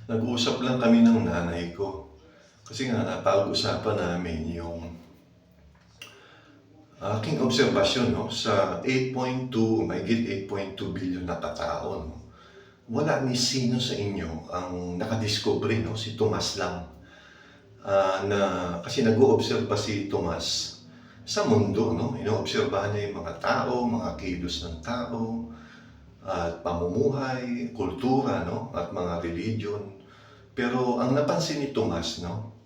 Nag-uusap lang kami ng nanay ko. Kasi nga napag-usapan namin yung aking obserbasyon, no, sa 8.2, mahigit 8.2 billion na katao. No? Wala ni sino sa inyo ang nakadiscover, no? Si Tomas lang. Na, kasi nag-oobserba si Tomas sa mundo, no? Inoobserbahan niya yung mga tao, mga kilos ng tao, at pamumuhay, kultura, no? At mga religion. Pero ang napansin ni Tomas, no?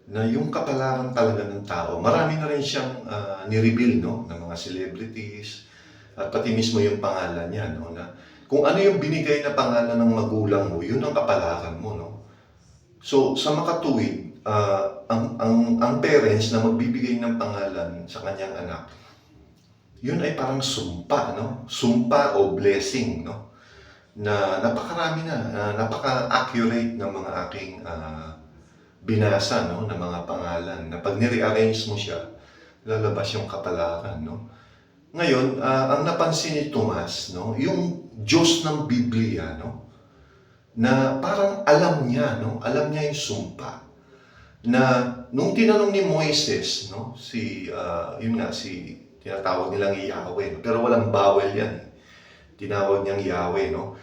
Na yung kapalaran talaga ng tao, marami na rin siyang ni-reveal, no? Ng mga celebrities, at pati mismo yung pangalan niya, no? Na kung ano yung binigay na pangalan ng magulang mo, yun ang kapalaran mo, no? So, sa makatuwid, ang parents na magbibigay ng pangalan sa kanyang anak, yun ay parang sumpa, no? Sumpa o blessing, no? Na napakarami napaka-accurate ng mga aking binasa, no? Ng mga pangalan na pag ni-rearrange mo siya, lalabas yung kapalaran, no? Ngayon, ang napansin ni Tomas, no? Yung Diyos ng Biblia, no? Na parang alam niya, no? Alam niya yung sumpa. Na nung tinanong ni Moises, no? Si tinatawag nilang Yahweh, no? Pero walang bawel yan. Tinawag niyang Yahweh, no?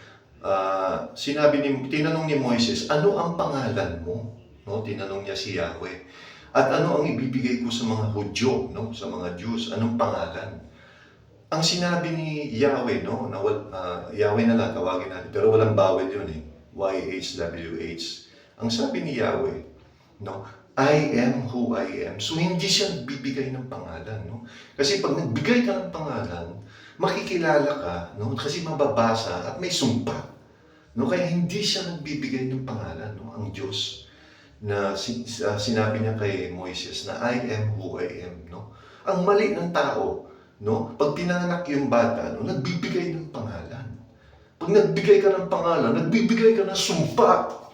Tinanong ni Moises, ano ang pangalan mo? No? Tinanong niya si Yahweh. At ano ang ibibigay ko sa mga Hudyo, no? Sa mga Jews, anong pangalan? Ang sinabi ni Yahweh, no? Yahweh na lang tawagin natin, pero walang bawel yun eh. YHWH. Ang sabi ni Yahweh, no? I am who I am. So hindi siya bibigay ng pangalan, no? Kasi pag nagbigay ka ng pangalan, makikilala ka, no? Kasi mababasa at may sumpa. No? Kaya hindi siya nagbibigay ng pangalan, no? Ang Diyos na sinabi niya kay Moises na I am who I am, no? Ang mali ng tao, no? Pag pinanganak yung bata, no? Nagbibigay ng pangalan. Pag nagbigay ka ng pangalan, nagbibigay ka ng sumpa.